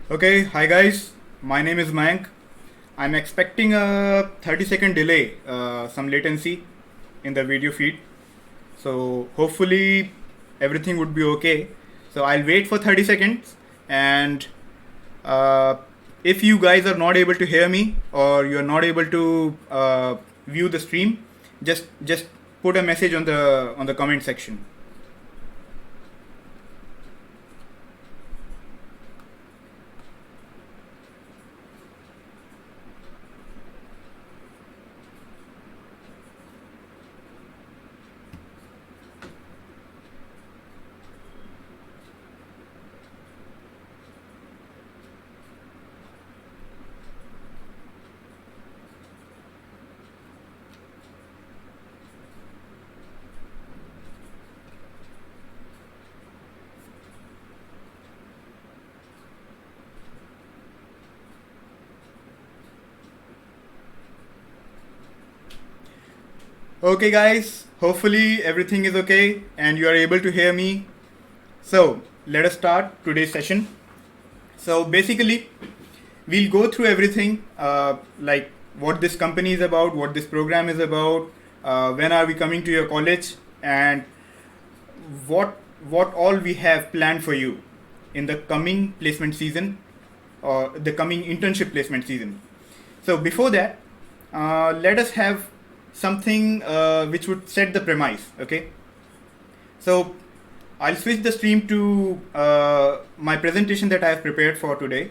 Okay, hi guys, my name is Mayank. I'm expecting a 30-second delay, some latency in the video feed. So hopefully everything would be okay. So I'll wait for 30 seconds, and uh, if you guys are not able to hear me or you're not able to view the stream, just put a message on the comment section. Okay, guys, hopefully everything is okay and you are able to hear me. So, let us start today's session. So, basically, we'll go through everything like what this company is about, what this program is about, when are we coming to your college, and what all we have planned for you in the coming placement season or the coming internship placement season. So, before that, let us have something which would set the premise. Okay, so I'll switch the stream to my presentation that I have prepared for today.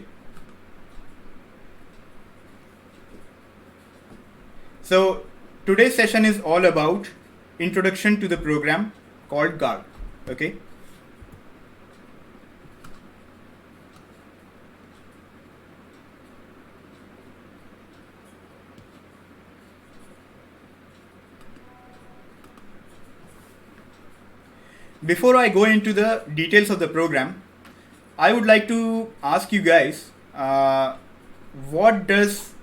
So today's session is all about introduction to the program called GALK. Okay. Before I go into the details of the program, I would like to ask you guys, what does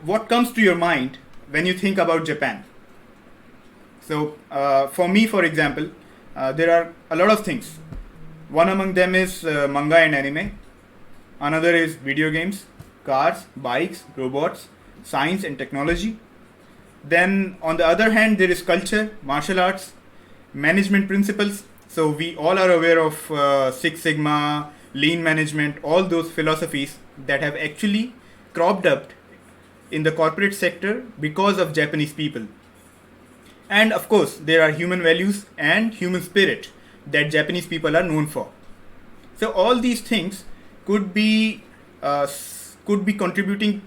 what comes to your mind when you think about Japan? So, for me, for example, there are a lot of things. One among them is manga and anime. Another is video games, cars, bikes, robots, science and technology. Then, on the other hand, there is culture, martial arts, management principles. So, we all are aware of Six Sigma, lean management, all those philosophies that have actually cropped up in the corporate sector because of Japanese people. And of course, there are human values and human spirit that Japanese people are known for. So, all these things could be contributing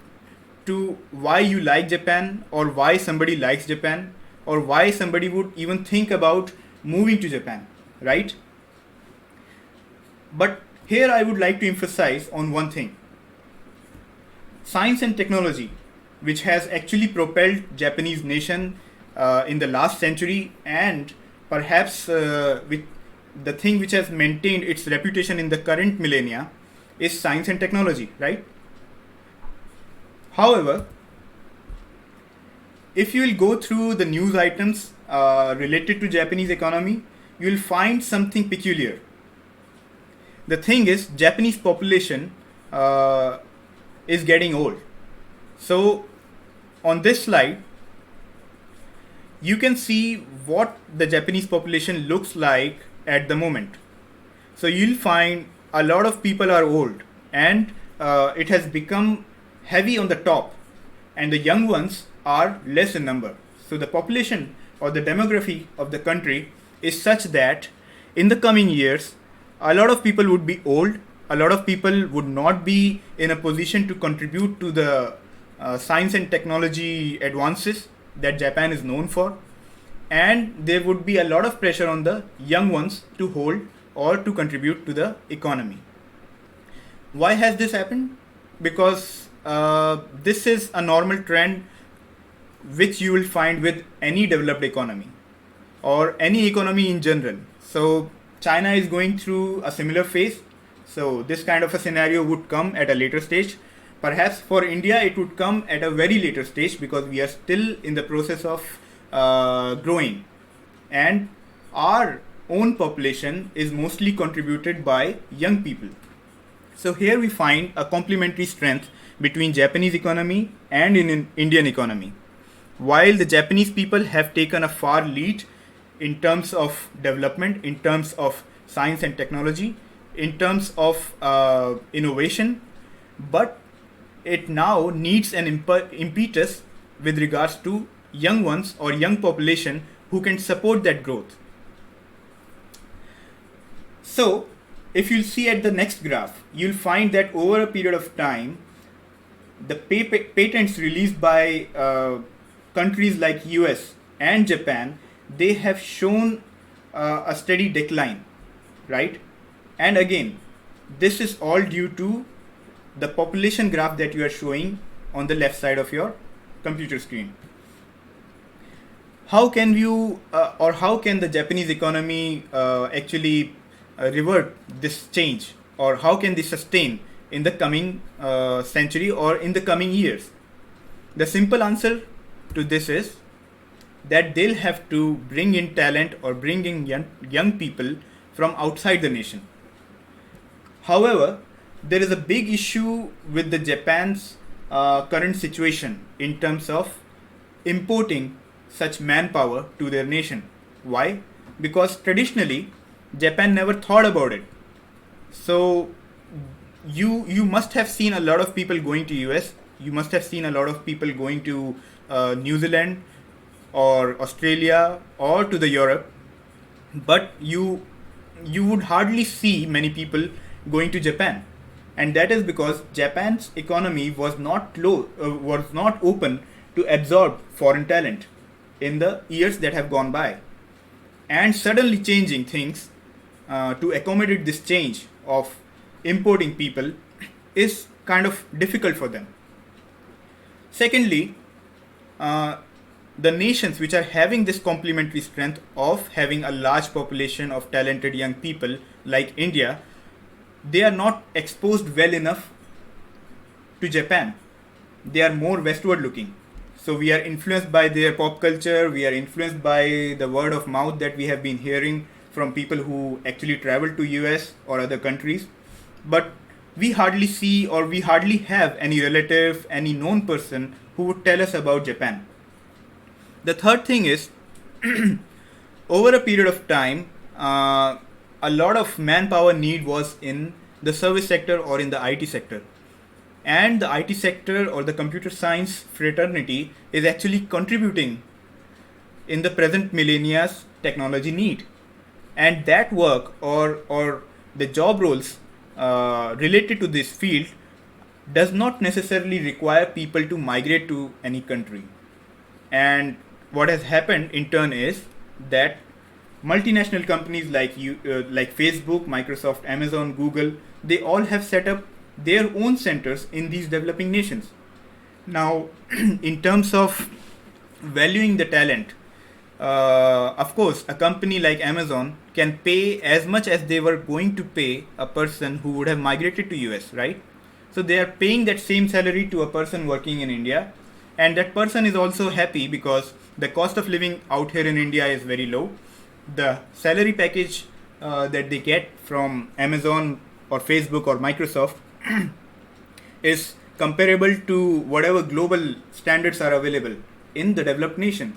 to why you like Japan, or why somebody likes Japan, or why somebody would even think about moving to Japan, right? But here I would like to emphasize on one thing. Science and technology, which has actually propelled Japanese nation in the last century, and perhaps with the thing which has maintained its reputation in the current millennia, is science and technology, right? However, if you will go through the news items related to Japanese economy, you will find something peculiar. The thing is, Japanese population is getting old. So, on this slide, you can see what the Japanese population looks like at the moment. So, you'll find a lot of people are old, and it has become heavy on the top, and the young ones are less in number. So the population or the demography of the country is such that in the coming years, a lot of people would be old, a lot of people would not be in a position to contribute to the science and technology advances that Japan is known for, and there would be a lot of pressure on the young ones to hold or to contribute to the economy. Why has this happened? Because this is a normal trend which you will find with any developed economy or any economy in general. So China is going through a similar phase. So this kind of a scenario would come at a later stage. Perhaps for India it would come at a very later stage because we are still in the process of growing, and our own population is mostly contributed by young people. So here we find a complementary strength between Japanese economy and in Indian economy. While the Japanese people have taken a far lead in terms of development, in terms of science and technology, in terms of innovation, but it now needs an impetus with regards to young ones or young population who can support that growth. So, if you see at the next graph, you'll find that over a period of time, the patents released by countries like US and Japan, they have shown a steady decline, right? And again, this is all due to the population graph that you are showing on the left side of your computer screen. How can you or how can the Japanese economy actually revert this change, or how can they sustain in the coming century or in the coming years? The simple answer to this is that they'll have to bring in talent or bring in young people from outside the nation. However, there is a big issue with the Japan's current situation in terms of importing such manpower to their nation. Why? Because traditionally Japan never thought about it. So you must have seen a lot of people going to US. You must have seen a lot of people going to New Zealand or Australia or to the Europe, but you would hardly see many people going to Japan, and that is because Japan's economy was not open to absorb foreign talent in the years that have gone by, and suddenly changing things to accommodate this change of importing people is kind of difficult for them. Secondly, the nations which are having this complementary strength of having a large population of talented young people like India, they are not exposed well enough to Japan. They are more westward looking. So we are influenced by their pop culture, we are influenced by the word of mouth that we have been hearing from people who actually travel to US or other countries. But we hardly see or we hardly have any relative, any known person who would tell us about Japan. The third thing is, over a period of time, a lot of manpower need was in the service sector or in the IT sector. And the IT sector or the computer science fraternity is actually contributing in the present millennia's technology need. And that work or the job roles related to this field does not necessarily require people to migrate to any country. And what has happened in turn is that multinational companies like Facebook, Microsoft, Amazon, Google, they all have set up their own centers in these developing nations. Now, in terms of valuing the talent, of course, a company like Amazon can pay as much as they were going to pay a person who would have migrated to US, right? So they are paying that same salary to a person working in India, and that person is also happy because the cost of living out here in India is very low. The salary package that they get from Amazon or Facebook or Microsoft is comparable to whatever global standards are available in the developed nation.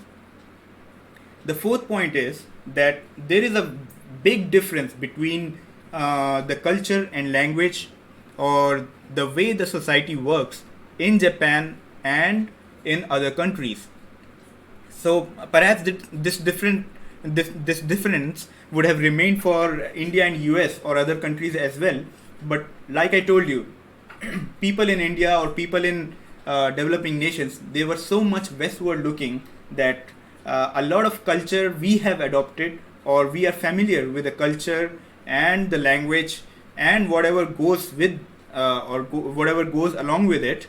The fourth point is that there is a big difference between the culture and language or the way the society works in Japan and in other countries. So perhaps this difference would have remained for India and US or other countries as well. But like I told you, people in India or people in developing nations, they were so much westward looking that a lot of culture we have adopted, or we are familiar with the culture and the language and whatever goes with whatever goes along with it,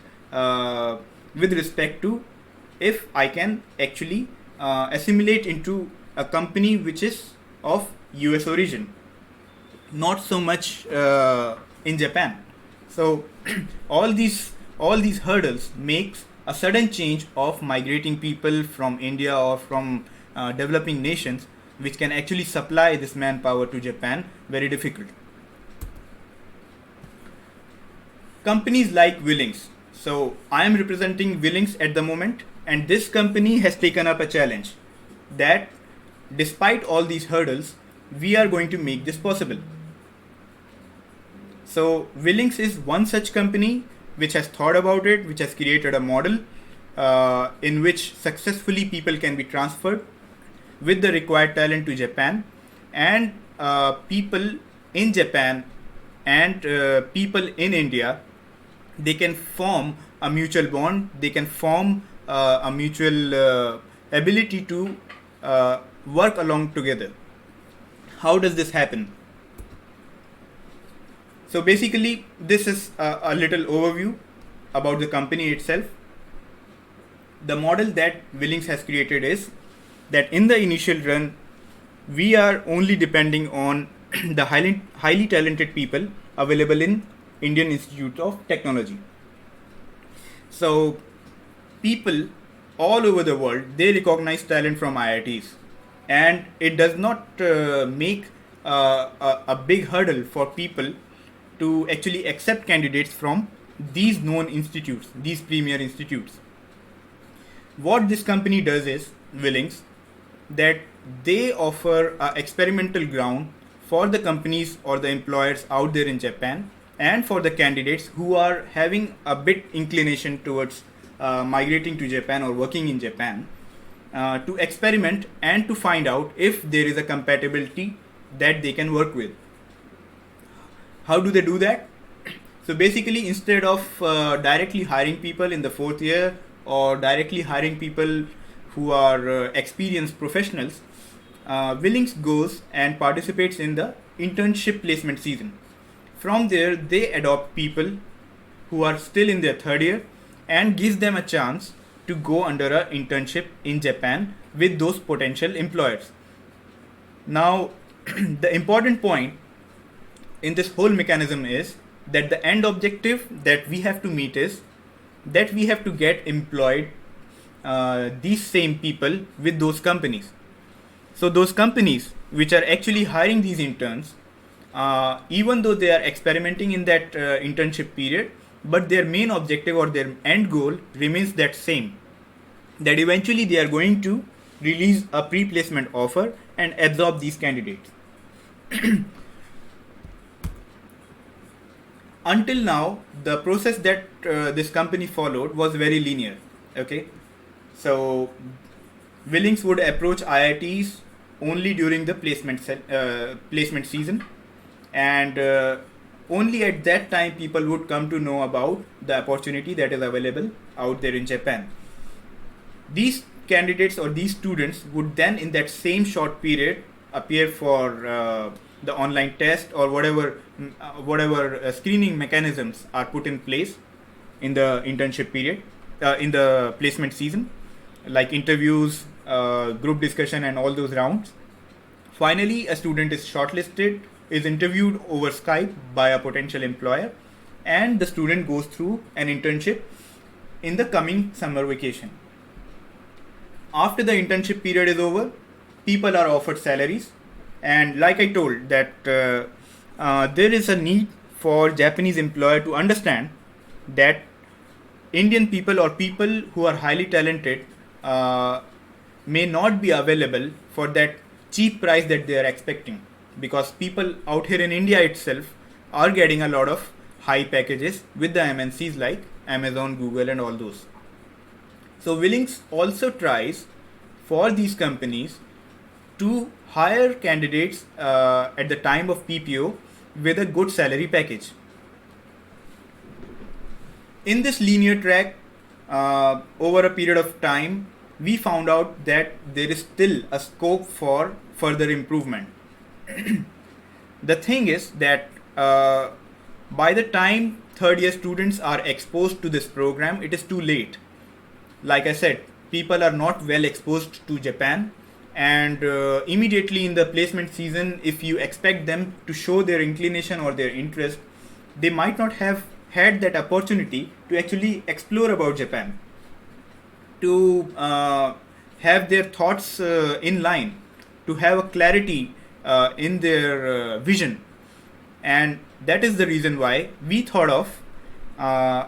with respect to if I can actually assimilate into a company which is of US origin, not so much in Japan. So all these hurdles makes a sudden change of migrating people from India or from developing nations which can actually supply this manpower to Japan, very difficult. Companies like Willings. So I am representing Willings at the moment, and this company has taken up a challenge that despite all these hurdles, we are going to make this possible. So Willings is one such company which has thought about it, which has created a model in which successfully people can be transferred with the required talent to Japan, and people in Japan and people in India, they can form a mutual bond, they can form a mutual ability to work along together. How does this happen? So basically, this is a little overview about the company itself. The model that Willings has created is that in the initial run, we are only depending on the highly talented people available in Indian Institute of Technology. So people all over the world, they recognize talent from IITs, and it does not make a big hurdle for people to actually accept candidates from these known institutes, these premier institutes. What this company does is, Willings, that they offer an experimental ground for the companies or the employers out there in Japan, and for the candidates who are having a bit inclination towards migrating to Japan or working in Japan, to experiment and to find out if there is a compatibility that they can work with. How do they do that? So basically, instead of directly hiring people in the fourth year or directly hiring people who are experienced professionals, Willings goes and participates in the internship placement season. From there, they adopt people who are still in their third year and gives them a chance to go under an internship in Japan with those potential employers. Now, the important point in this whole mechanism is that the end objective that we have to meet is that we have to get employed these same people with those companies. So those companies which are actually hiring these interns, even though they are experimenting in that internship period, but their main objective or their end goal remains that same, that eventually they are going to release a pre-placement offer and absorb these candidates. Until now, the process that this company followed was very linear. Okay, so Willings would approach IITs only during the placement season, and only at that time people would come to know about the opportunity that is available out there in Japan. These candidates or these students would then, in that same short period, appear for the online test or whatever screening mechanisms are put in place in the internship period, in the placement season, like interviews, group discussion, and all those rounds. Finally, a student is shortlisted, is interviewed over Skype by a potential employer, and the student goes through an internship in the coming summer vacation. After the internship period is over, people are offered salaries, and like I told that there is a need for Japanese employer to understand that Indian people or people who are highly talented may not be available for that cheap price that they are expecting, because people out here in India itself are getting a lot of high packages with the MNCs like Amazon, Google, and all those. So Willings also tries for these companies to hire candidates at the time of PPO with a good salary package. In this linear track, over a period of time, we found out that there is still a scope for further improvement. The thing is that by the time third year students are exposed to this program, it is too late. Like I said, people are not well exposed to Japan, and immediately in the placement season, if you expect them to show their inclination or their interest, they might not have had that opportunity to actually explore about Japan, to have their thoughts in line. to have a clarity in their vision. And that is the reason why we thought of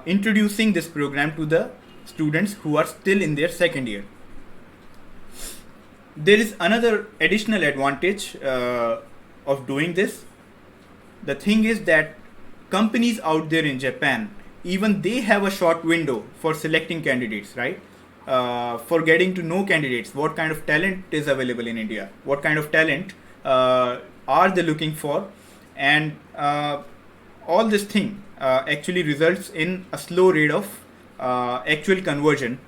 introducing this program to the students who are still in their second year. There is another additional advantage of doing this. The thing is that companies out there in Japan, even they have a short window for selecting candidates, right? For getting to know candidates, what kind of talent is available in India, what kind of talent are they looking for, and all this thing actually results in a slow rate of actual conversion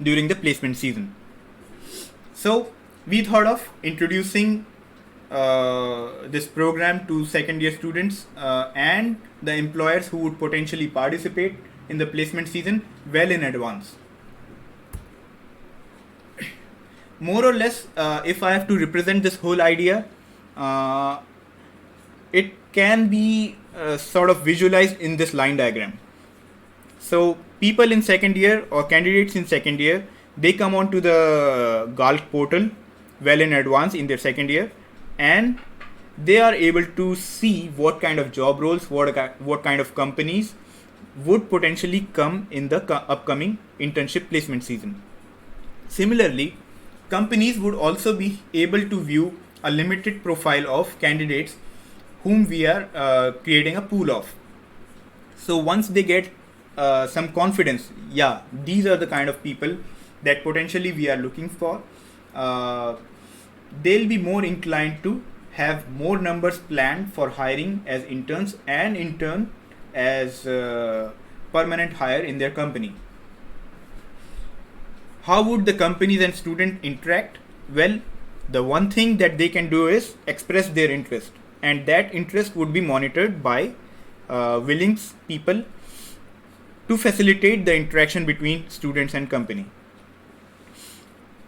during the placement season. So we thought of introducing this program to second year students and the employers who would potentially participate in the placement season well in advance. More or less, if I have to represent this whole idea, it can be sort of visualized in this line diagram. So people in second year or candidates in second year, they come onto the GALK portal well in advance in their second year, and they are able to see what kind of job roles, what kind of companies would potentially come in the upcoming internship placement season. Similarly, companies would also be able to view a limited profile of candidates whom we are creating a pool of. So once they get some confidence, yeah, these are the kind of people that potentially we are looking for, they'll be more inclined to have more numbers planned for hiring as interns and in turn as permanent hire in their company. How would the companies and students interact? Well, the one thing that they can do is express their interest, and that interest would be monitored by willing people to facilitate the interaction between students and company.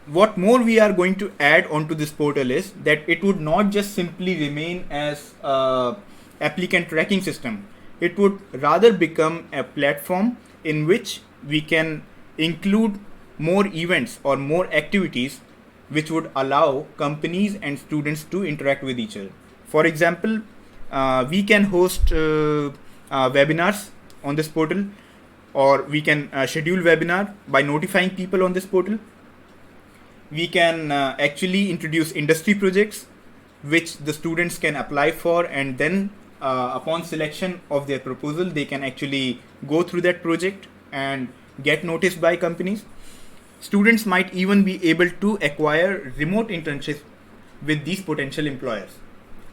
What more we are going to add onto this portal is that it would not just simply remain as a applicant tracking system. It would rather become a platform in which we can include more events or more activities which would allow companies and students to interact with each other. For example, we can host webinars on this portal, or we can schedule webinar by notifying people on this portal. We can actually introduce industry projects which the students can apply for, and then upon selection of their proposal they can actually go through that project and get noticed by companies. Students might even be able to acquire remote internships with these potential employers.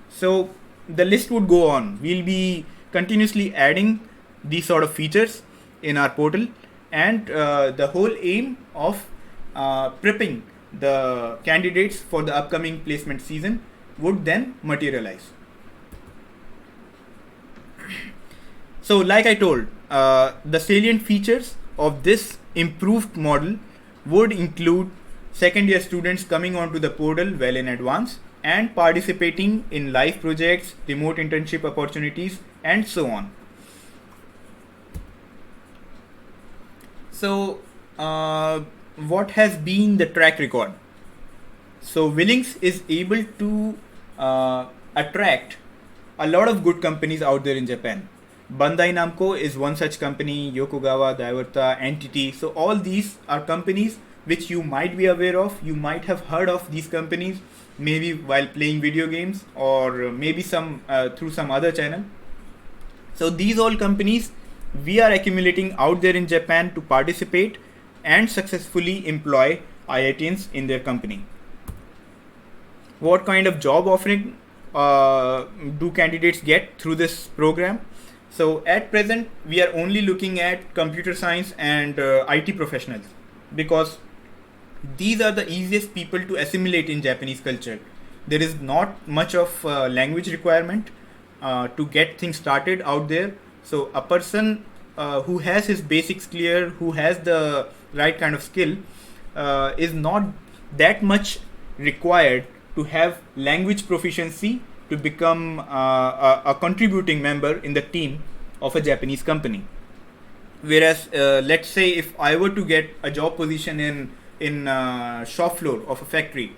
So the list would go on. We'll be continuously adding these sort of features in our portal, and the whole aim of prepping the candidates for the upcoming placement season would then materialize. So like I told, the salient features of this improved model would include second year students coming onto the portal well in advance and participating in live projects, remote internship opportunities, and so on. So what has been the track record? So Willings is able to attract a lot of good companies out there in Japan. Bandai Namco is one such company, Yokogawa, Daiwata, Entity. So all these are companies which you might be aware of. You might have heard of these companies maybe while playing video games, or maybe some through some other channel. So these all companies we are accumulating out there in Japan to participate and successfully employ IITians in their company. What kind of job offering do candidates get through this program? So at present, we are only looking at computer science and IT professionals, because these are the easiest people to assimilate in Japanese culture. There is not much of language requirement to get things started out there. So a person who has his basics clear, who has the right kind of skill, is not that much required to have language proficiency to become a contributing member in the team of a Japanese company. Whereas let's say if I were to get a job position in shop floor of a factory,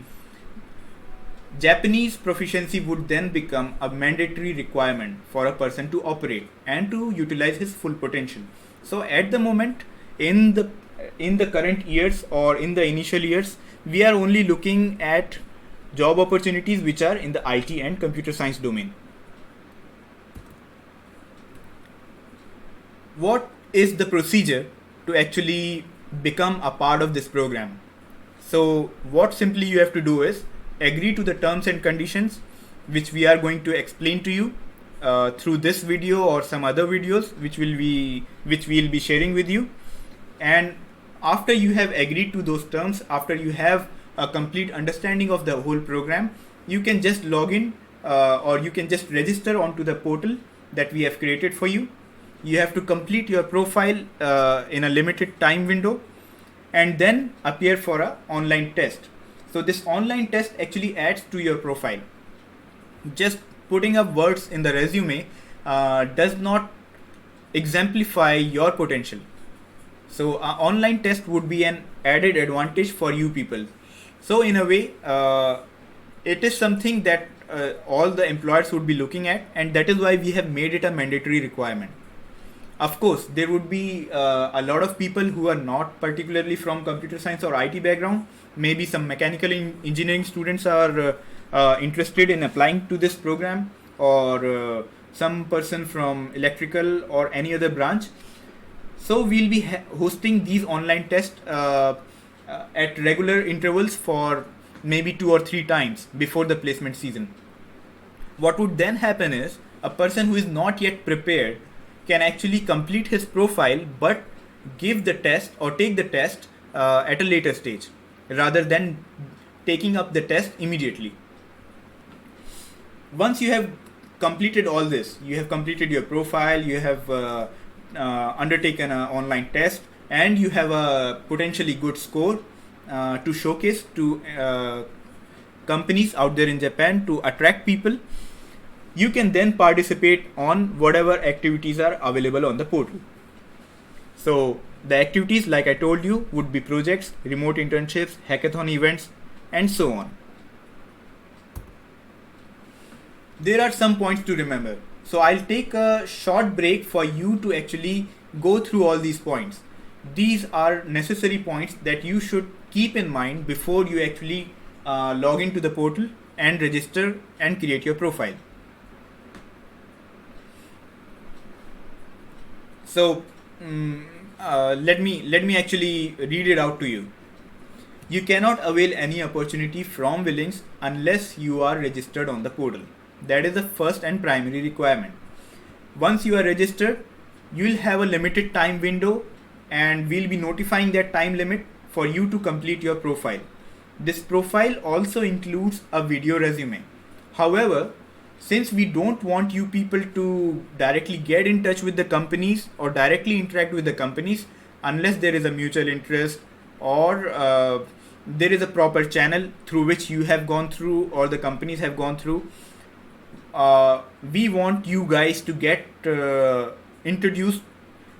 Japanese proficiency would then become a mandatory requirement for a person to operate and to utilize his full potential. So at the moment, in the current years or in the initial years, we are only looking at job opportunities which are in the IT and computer science domain. What is the procedure to actually become a part of this program? So what simply you have to do is agree to the terms and conditions which we are going to explain to you through this video or some other videos which we'll be sharing with you. And after you have agreed to those terms, after you have a complete understanding of the whole program, you can just log in or you can just register onto the portal that we have created for you. You have to complete your profile in a limited time window and then appear for an online test. So this online test actually adds to your profile. Just putting up words in the resume does not exemplify your potential. So an online test would be an added advantage for you people. So in a way, it is something that all the employers would be looking at, and that is why we have made it a mandatory requirement. Of course, there would be a lot of people who are not particularly from computer science or IT background. Maybe some mechanical engineering students are interested in applying to this program, or some person from electrical or any other branch. So we'll be hosting these online tests at regular intervals for maybe 2 or 3 times before the placement season. What would then happen is a person who is not yet prepared can actually complete his profile but give the test or take the test at a later stage rather than taking up the test immediately. Once you have completed all this, you have completed your profile, you have undertaken an online test, and you have a potentially good score to showcase to companies out there in Japan to attract people, you can then participate on whatever activities are available on the portal. So the activities, like I told you, would be projects, remote internships, hackathon events, and so on. There are some points to remember. So I'll take a short break for you to actually go through all these points. These are necessary points that you should keep in mind before you actually log into the portal and register and create your profile. So let me actually read it out to you. You cannot avail any opportunity from Willings unless you are registered on the portal. That is the first and primary requirement. Once you are registered, you will have a limited time window, and we'll be notifying that time limit for you to complete your profile. This profile also includes a video resume. However, since we don't want you people to directly get in touch with the companies or directly interact with the companies unless there is a mutual interest or there is a proper channel through which you have gone through or the companies have gone through, we want you guys to get introduced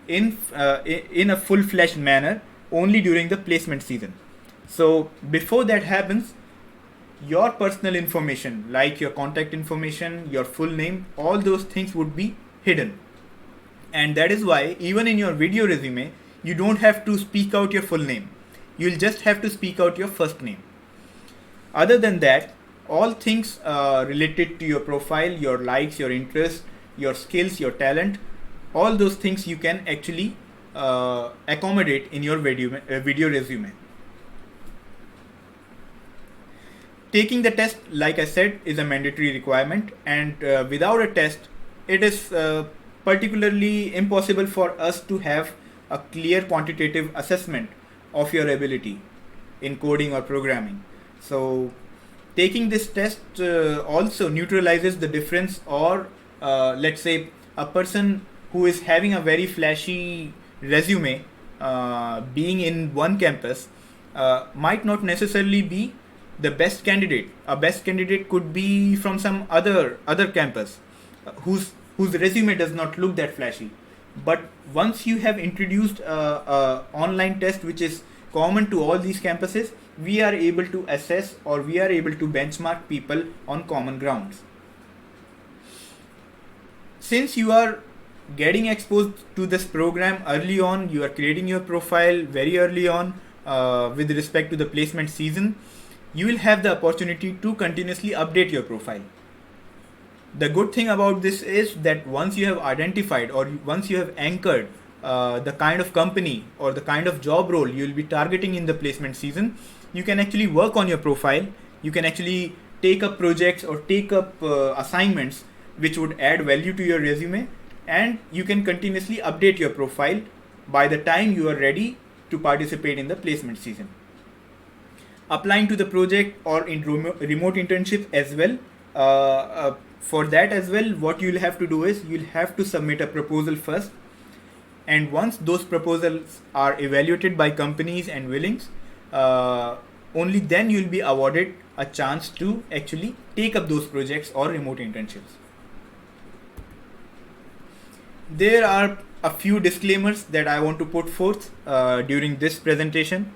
in a full-fledged manner only during the placement season. So before that happens, your personal information like your contact information, your full name, all those things would be hidden. And that is why even in your video resume, you don't have to speak out your full name. You'll just have to speak out your first name. Other than that, all things related to your profile, your likes, your interests, your skills, your talent, all those things you can actually accommodate in your video resume. Taking the test, like I said, is a mandatory requirement, and without a test, it is particularly impossible for us to have a clear quantitative assessment of your ability in coding or programming. So taking this test also neutralizes the difference, or let's say a person who is having a very flashy resume being in one campus might not necessarily be the best candidate. A best candidate could be from some other campus whose resume does not look that flashy. But once you have introduced a online test which is common to all these campuses, we are able to assess or we are able to benchmark people on common grounds. Since you are getting exposed to this program early on, you are creating your profile very early on with respect to the placement season, you will have the opportunity to continuously update your profile. The good thing about this is that once you have identified or once you have anchored the kind of company or the kind of job role you will be targeting in the placement season, you can actually work on your profile. You can actually take up projects or take up assignments which would add value to your resume, and you can continuously update your profile by the time you are ready to participate in the placement season. Applying to the project or in remote internship as well. For that as well, what you'll have to do is you'll have to submit a proposal first, and once those proposals are evaluated by companies and willings, only then you'll be awarded a chance to actually take up those projects or remote internships. There are a few disclaimers that I want to put forth during this presentation.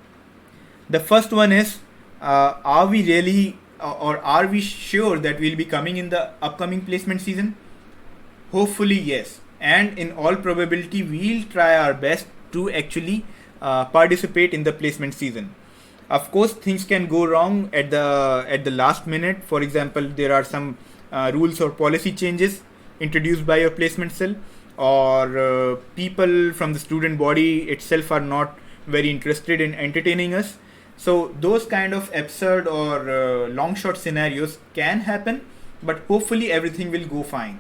The first one is, are we really or are we sure that we'll be coming in the upcoming placement season? Hopefully yes, and in all probability we'll try our best to actually participate in the placement season. Of course, things can go wrong at the last minute. For example, there are some rules or policy changes introduced by your placement cell, or people from the student body itself are not very interested in entertaining us. So those kind of absurd or long shot scenarios can happen, but hopefully everything will go fine.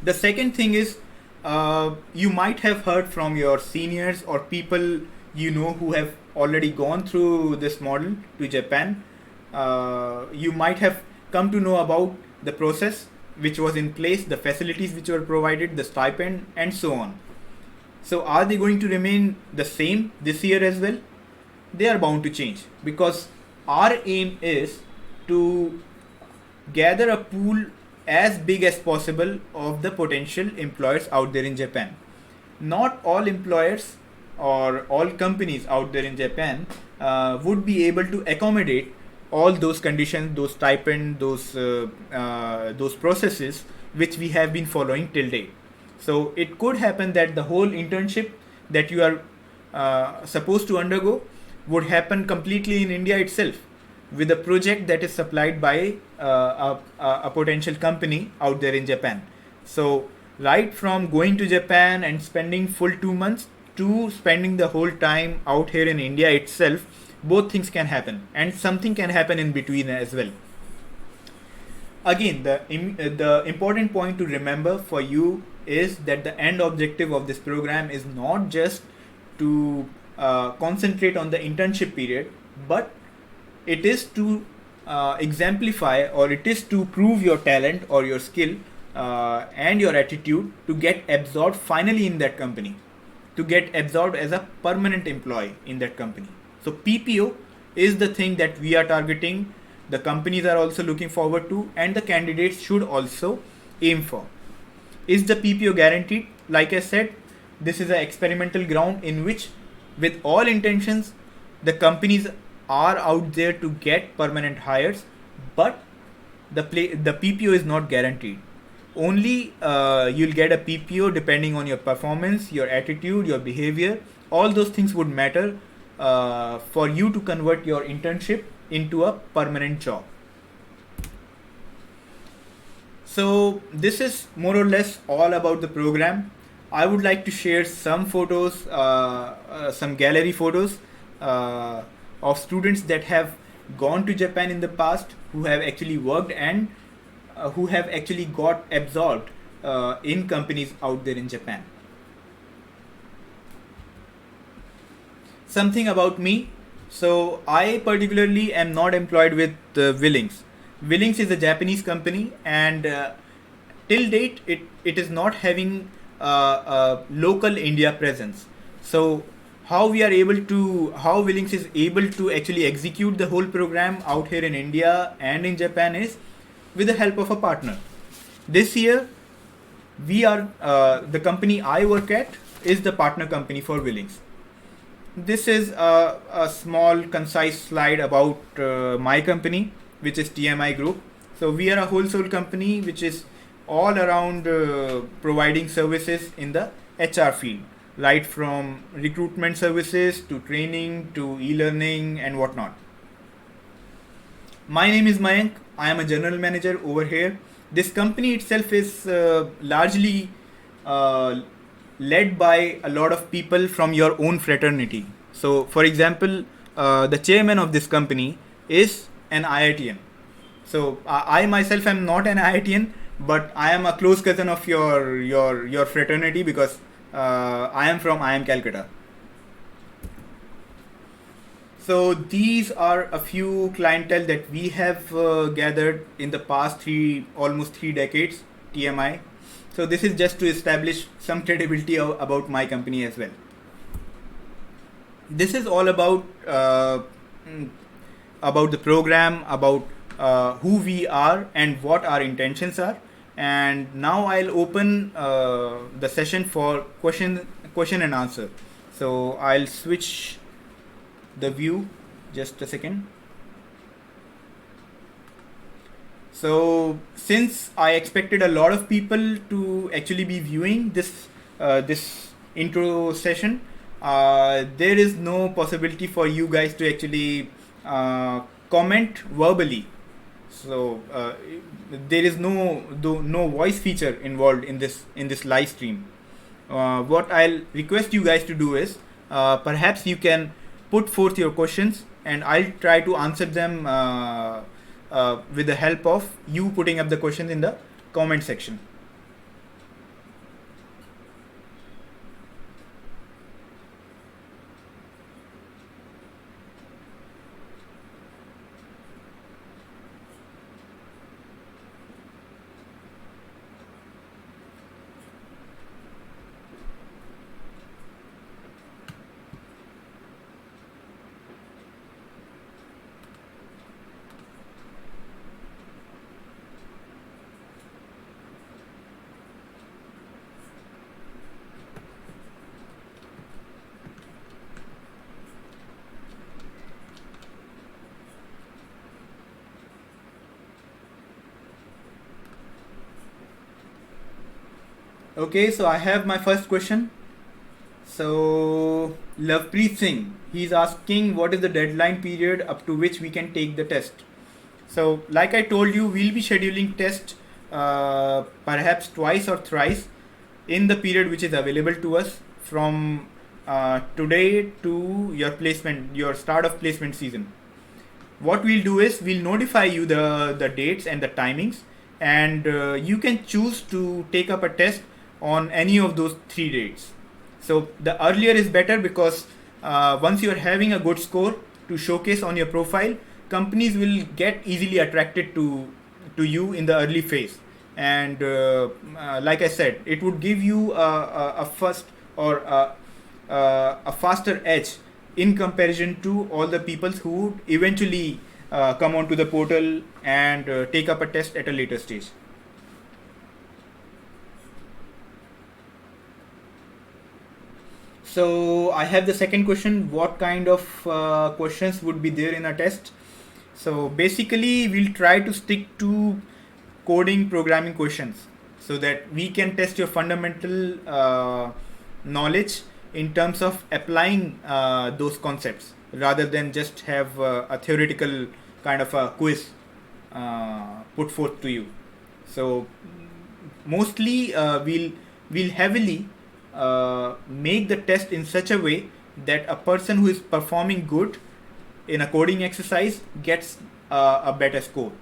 The second thing is, you might have heard from your seniors or people you know who have already gone through this model to Japan. You might have come to know about the process which was in place, the facilities which were provided, the stipend, and so on. So are they going to remain the same this year as well? They are bound to change, because our aim is to gather a pool as big as possible of the potential employers out there in Japan. Not all employers or all companies out there in Japan would be able to accommodate all those conditions, those stipend, those processes which we have been following till date. So it could happen that the whole internship that you are supposed to undergo would happen completely in India itself, with a project that is supplied by a potential company out there in Japan. So right from going to Japan and spending full 2 months to spending the whole time out here in India itself, both things can happen, and something can happen in between as well. Again, the important point to remember for you is that the end objective of this program is not just to concentrate on the internship period, but it is to exemplify, or it is to prove your talent or your skill and your attitude to get absorbed finally in that company, to get absorbed as a permanent employee in that company. So PPO is the thing that we are targeting, the companies are also looking forward to, and the candidates should also aim for. Is the PPO guaranteed? Like I said, this is an experimental ground in which, with all intentions, the companies are out there to get permanent hires, but the PPO is not guaranteed. Only you'll get a PPO depending on your performance, your attitude, your behavior. All those things would matter for you to convert your internship into a permanent job. So this is more or less all about the program. I would like to share some photos, some gallery photos of students that have gone to Japan in the past, who have actually worked and who have actually got absorbed in companies out there in Japan. Something about me. So I particularly am not employed with Willings. Willings is a Japanese company, and till date it is not having a local India presence. So how Willings is able to actually execute the whole program out here in India and in Japan is with the help of a partner. This year we are the company I work at is the partner company for Willings. This is a small, concise slide about my company, which is TMI Group. So we are a wholesale company which is all around providing services in the HR field, right from recruitment services to training to e-learning and whatnot. My name is Mayank. I am a general manager over here. This company itself is largely uh, led by a lot of people from your own fraternity. So, for example, the chairman of this company is an IITian. So, I myself am not an IITian, but I am a close cousin of your fraternity because I am from IIM Calcutta. So these are a few clientele that we have gathered in the past almost 3 decades, TMI. So this is just to establish some credibility about my company as well. This is all about the program, about who we are and what our intentions are. And now I'll open the session for question and answer. So I'll switch the view, just a second. So since I expected a lot of people to actually be viewing this intro session, there is no possibility for you guys to actually comment verbally. So there is no voice feature involved in this live stream. What I'll request you guys to do is perhaps you can put forth your questions and I'll try to answer them with the help of you putting up the questions in the comment section. Okay, so I have my first question. So Lovepreet Singh, he's asking what is the deadline period up to which we can take the test. So like I told you, we'll be scheduling test perhaps twice or thrice in the period which is available to us from today to your start of placement season. What we'll do is we'll notify you the dates and the timings, and you can choose to take up a test on any of those 3 dates. So the earlier is better because once you're having a good score to showcase on your profile, companies will get easily attracted to you in the early phase. And like I said, it would give you a first or a faster edge in comparison to all the people who would eventually come onto the portal and take up a test at a later stage. So I have the second question. What kind of questions would be there in a test? So basically we'll try to stick to coding programming questions so that we can test your fundamental knowledge in terms of applying those concepts rather than just have a theoretical kind of a quiz put forth to you. So mostly we'll heavily make the test in such a way that a person who is performing good in a coding exercise gets a better score.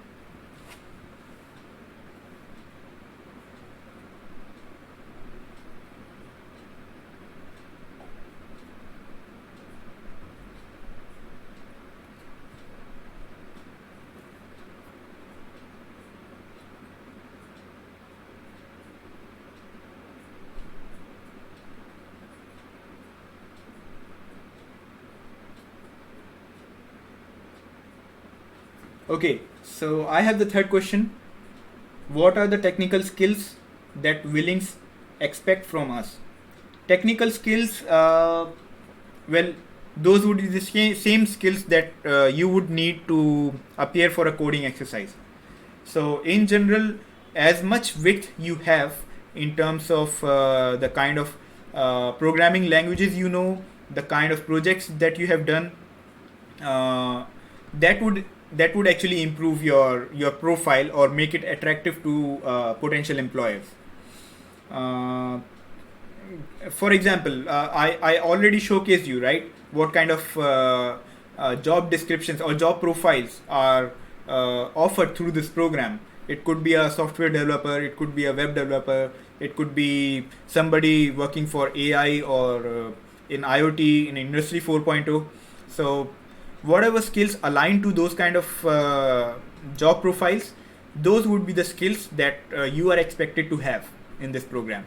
Okay, so I have the third question. What are the technical skills that willings expect from us? Technical skills, well, those would be the same skills that you would need to appear for a coding exercise. So in general, as much width you have in terms of the kind of programming languages you know, the kind of projects that you have done, uh, that would actually improve your profile or make it attractive to potential employers. Uh, for example, I already showcased you, right, what kind of job descriptions or job profiles are offered through this program. It could be a software developer, it could be a web developer, it could be somebody working for AI or in IoT, in Industry 4.0. So, whatever skills align to those kind of job profiles, those would be the skills that you are expected to have in this program.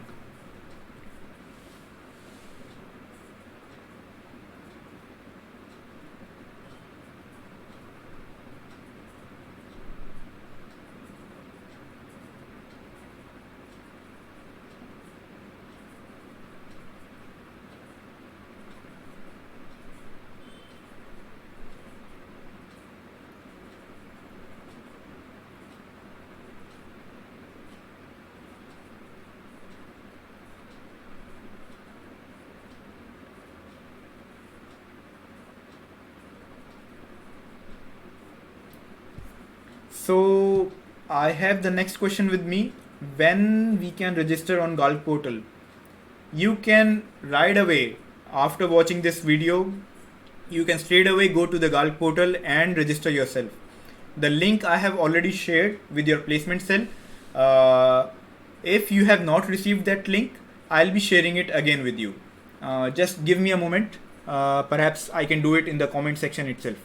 So I have the next question with me. When we can register on GALK portal? You can right away after watching this video, you can straight away go to the GALK portal and register yourself. The link I have already shared with your placement cell. If you have not received that link, I'll be sharing it again with you. Just give me a moment. Perhaps I can do it in the comment section itself.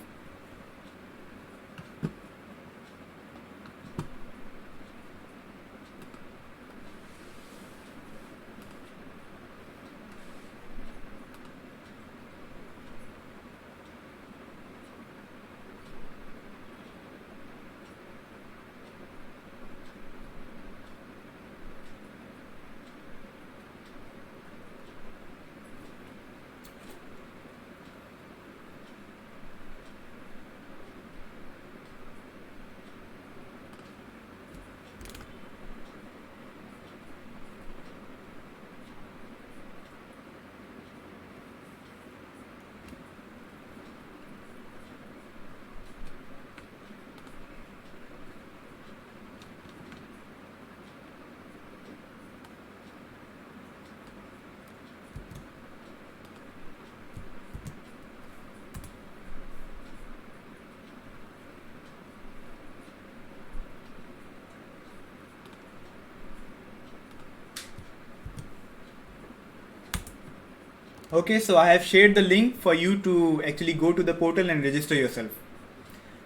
Okay, so I have shared the link for you to actually go to the portal and register yourself.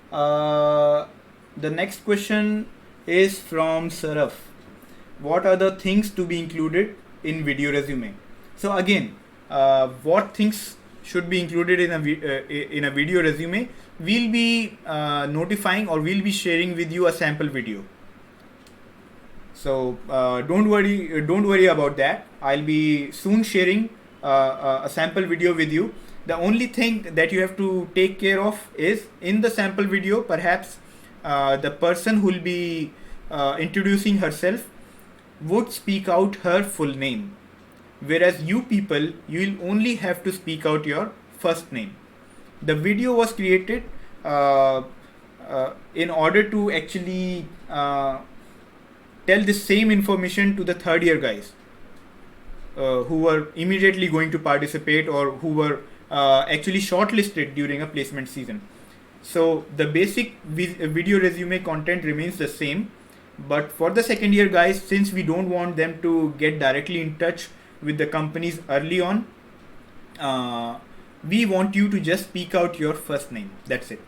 The next question is from Saraf. What are the things to be included in video resume? So again, what things should be included in a video resume? We'll be notifying or we'll be sharing with you a sample video. So don't worry about that. I'll be soon sharing a sample video with you. The only thing that you have to take care of is in the sample video, perhaps the person who will be introducing herself would speak out her full name, whereas you people, you will only have to speak out your first name. The video was created in order to actually tell the same information to the third year guys who were immediately going to participate or who were actually shortlisted during a placement season. So the basic video resume content remains the same, but for the second year guys, since we don't want them to get directly in touch with the companies early on, we want you to just speak out your first name. That's it.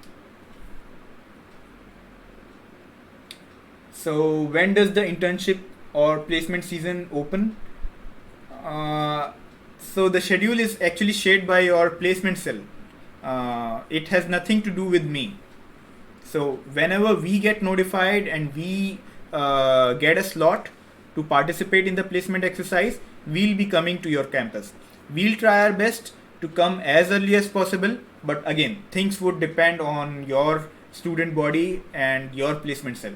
So when does the internship or placement season open? So the schedule is actually shared by your placement cell. It has nothing to do with me. So whenever we get notified and we get a slot to participate in the placement exercise, we'll be coming to your campus. We'll try our best to come as early as possible, but again, things would depend on your student body and your placement cell.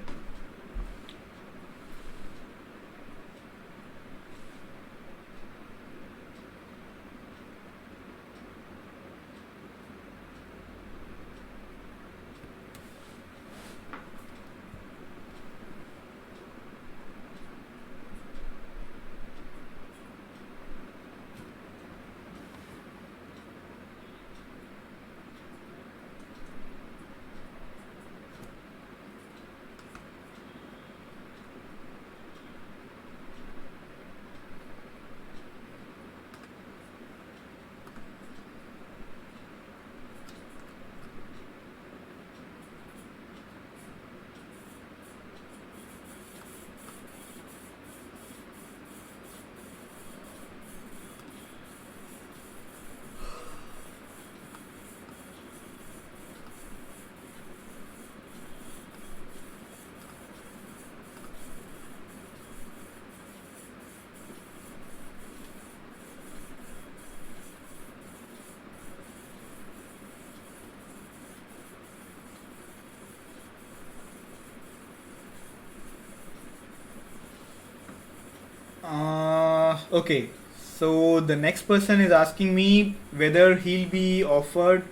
Okay, so the next person is asking me whether he'll be offered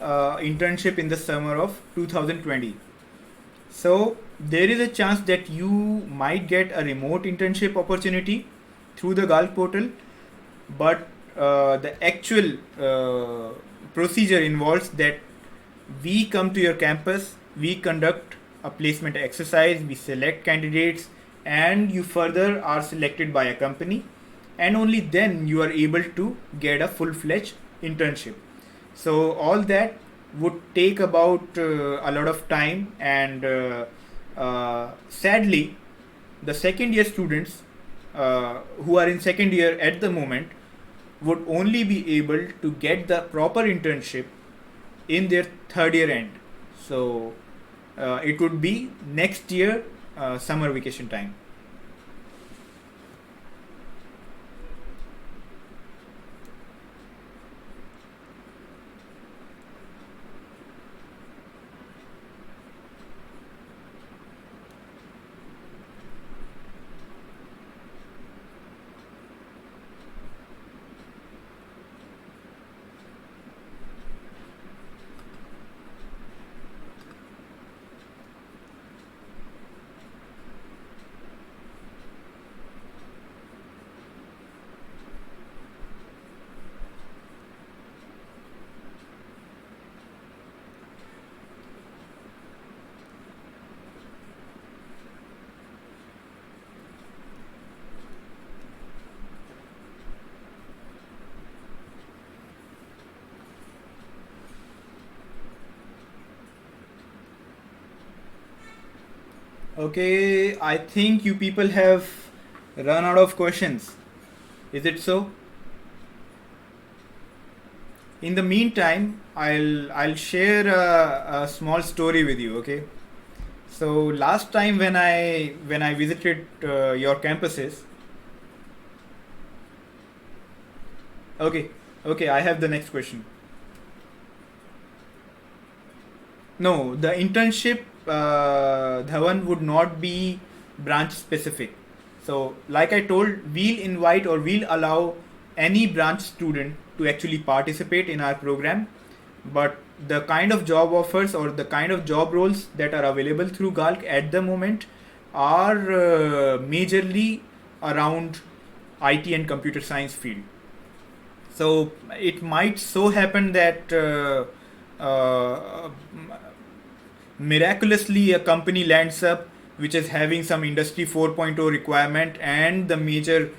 internship in the summer of 2020. So there is a chance that you might get a remote internship opportunity through the GALK portal, but the actual procedure involves that we come to your campus, we conduct a placement exercise, we select candidates, and you further are selected by a company, and only then you are able to get a full-fledged internship. So all that would take about a lot of time, and sadly the second year students who are in second year at the moment would only be able to get the proper internship in their third year end. So it would be next year summer vacation time. Okay, I think you people have run out of questions. Is it so? In the meantime, I'll share a small story with you. Okay. So last time when I visited your campuses. Okay. Okay, I have the next question. No, the internship, Dhawan, would not be branch specific. So, like I told, we'll invite or we'll allow any branch student to actually participate in our program. But the kind of job offers or the kind of job roles that are available through GALK at the moment are majorly around IT and computer science field. So it might so happen that miraculously a company lands up which is having some industry 4.0 requirement, and the major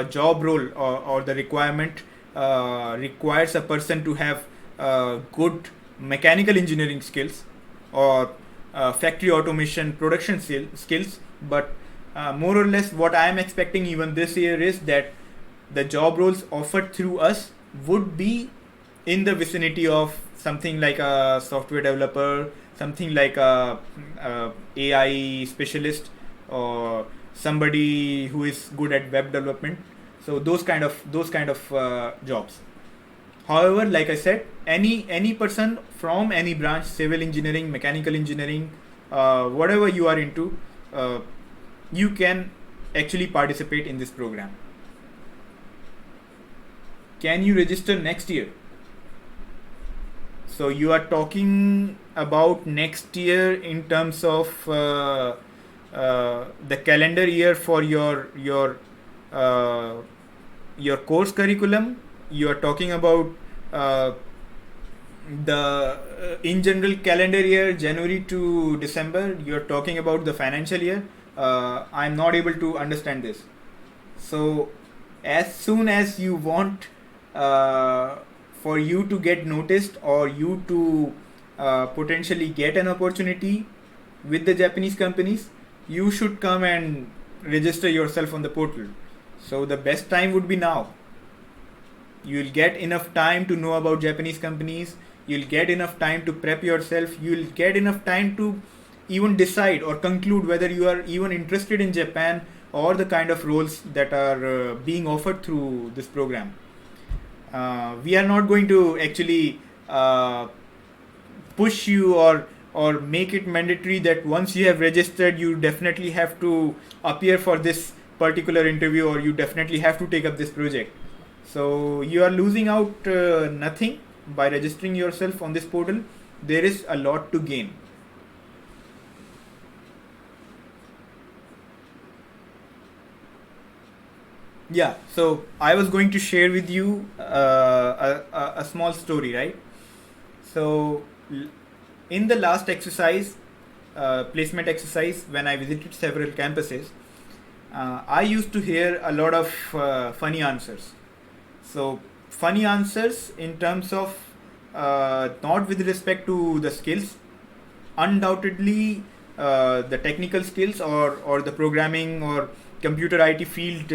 job role or the requirement requires a person to have good mechanical engineering skills or factory automation production skills. But more or less what I am expecting even this year is that the job roles offered through us would be in the vicinity of something like a software developer, something like a AI specialist, or somebody who is good at web development. So those kind of jobs. However, like I said, any person from any branch, civil engineering, mechanical engineering, whatever you are into, you can actually participate in this program. Can you register next year? So you are talking about next year in terms of the calendar year for uh, your course curriculum. You are talking about uh, the in general calendar year, January to December. You are talking about the financial year. I'm not able to understand this. So as soon as you want uh, for you to get noticed, or you to potentially get an opportunity with the Japanese companies, you should come and register yourself on the portal. So the best time would be now. You'll get enough time to know about Japanese companies, you'll get enough time to prep yourself, you'll get enough time to even decide or conclude whether you are even interested in Japan or the kind of roles that are being offered through this program. We are not going to actually push you or make it mandatory that once you have registered you definitely have to appear for this particular interview, or you definitely have to take up this project. So you are losing out nothing by registering yourself on this portal. There is a lot to gain. Yeah, so I was going to share with you a small story, right? So in the last exercise, placement exercise, when I visited several campuses, I used to hear a lot of funny answers. So funny answers in terms of not with respect to the skills, undoubtedly the technical skills or the programming or computer IT field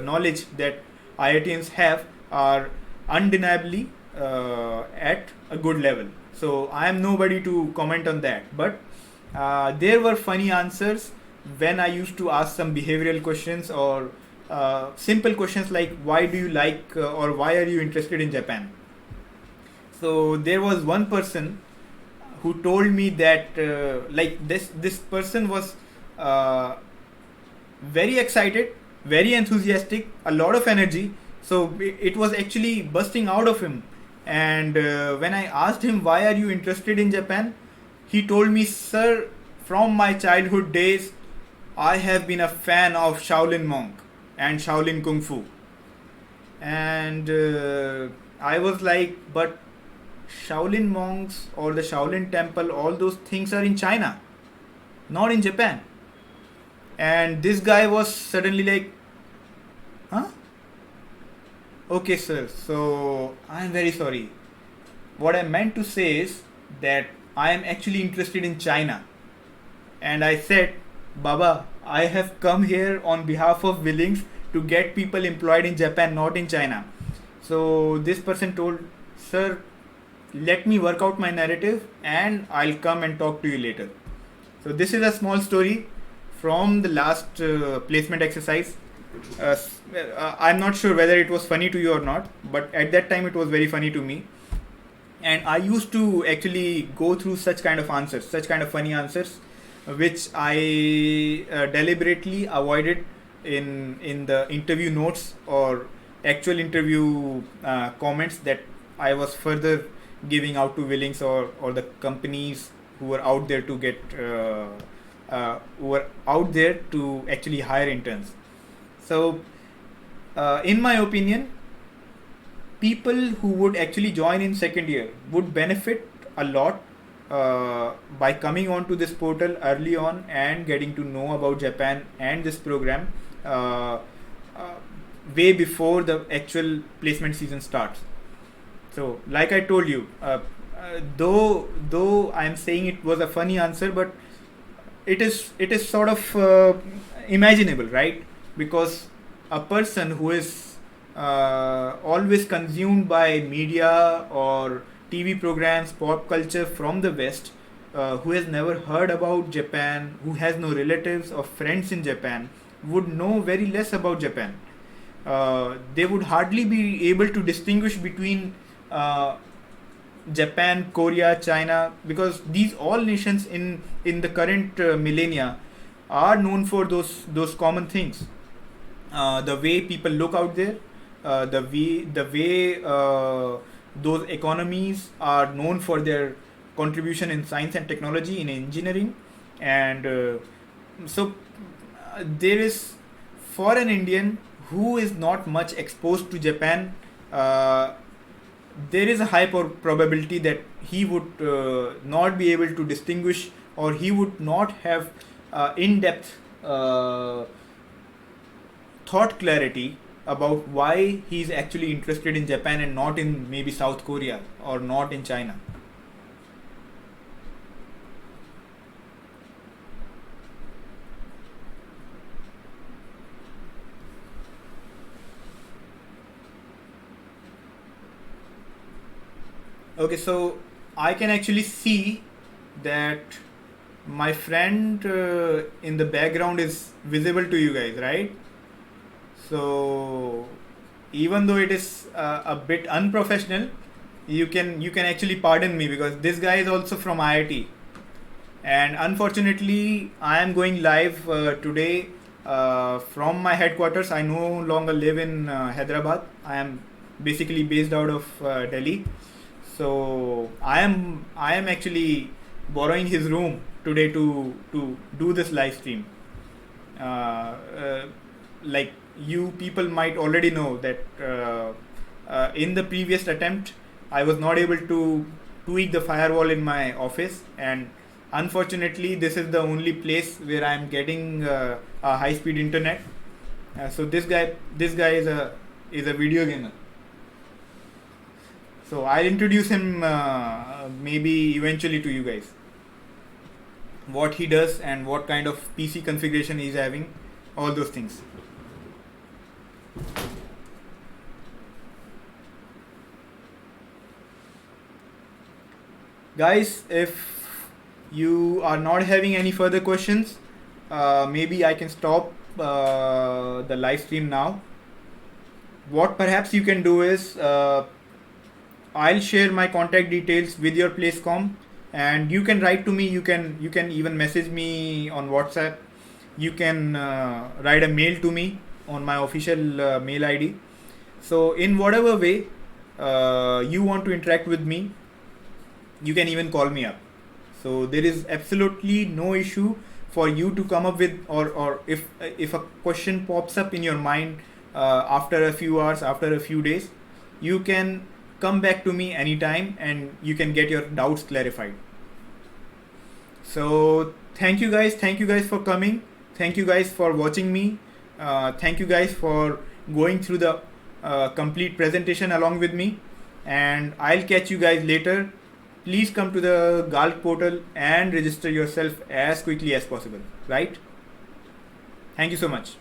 knowledge that IITians have are undeniably at a good level. So I am nobody to comment on that, but there were funny answers when I used to ask some behavioral questions or simple questions like why do you like or why are you interested in Japan. So there was one person who told me that like this person was uh, very excited, very enthusiastic, a lot of energy. So it was actually bursting out of him. And when I asked him why are you interested in Japan, he told me, sir, from my childhood days, I have been a fan of Shaolin monk and Shaolin Kung Fu. And I was like, but Shaolin monks or the Shaolin temple, all those things are in China, not in Japan. And this guy was suddenly like, huh? Okay, sir, so I am very sorry. What I meant to say is that I am actually interested in China. And I said, Baba, I have come here on behalf of Willings to get people employed in Japan, not in China. So this person told, sir, let me work out my narrative and I'll come and talk to you later. So this is a small story from the last placement exercise. I'm not sure whether it was funny to you or not, but at that time it was very funny to me. And I used to actually go through such kind of answers, such kind of funny answers, which I deliberately avoided in the interview notes or actual interview comments that I was further giving out to Willings or the companies who were out there to get who were out there to actually hire interns. So in my opinion, people who would actually join in second year would benefit a lot by coming onto this portal early on and getting to know about Japan and this program uh, uh, way before the actual placement season starts. So, like I told you, though I am saying it was a funny answer, but it is sort of imaginable, right? Because a person who is always consumed by media or TV programs, pop culture from the West, who has never heard about Japan, who has no relatives or friends in Japan, would know very less about Japan. They would hardly be able to distinguish between uh, Japan, Korea, China, because these all nations in the current millennia are known for those common things. The way people look out there, the way those economies are known for their contribution in science and technology, in engineering, and so there is, for an Indian who is not much exposed to Japan, uh, there is a high probability that he would not be able to distinguish, or he would not have in-depth thought clarity about why he's actually interested in Japan and not in maybe South Korea or not in China. Okay, so I can actually see that my friend in the background is visible to you guys, right? So even though it is a bit unprofessional, you can actually pardon me, because this guy is also from IIT, and unfortunately I am going live today from my headquarters. I no longer live in Hyderabad. I am basically based out of Delhi. So I am actually borrowing his room today to do this live stream. Uh, like, you people might already know that in the previous attempt I was not able to tweak the firewall in my office, and unfortunately this is the only place where I am getting a high speed internet. So this guy is a video gamer. So I'll introduce him maybe eventually to you guys, what he does and what kind of PC configuration he's having, all those things. Guys, if you are not having any further questions, maybe I can stop the live stream now. What perhaps you can do is, I'll share my contact details with your placecom, and you can write to me. You can even message me on WhatsApp. You can write a mail to me on my official mail ID. So in whatever way you want to interact with me, you can even call me up. So there is absolutely no issue for you to come up with, or if a question pops up in your mind after a few hours, after a few days, you can come back to me anytime and you can get your doubts clarified. So thank you guys for coming. Thank you guys for watching me. Thank you guys for going through the complete presentation along with me, and I'll catch you guys later. Please come to the GALK portal and register yourself as quickly as possible, right? Thank you so much.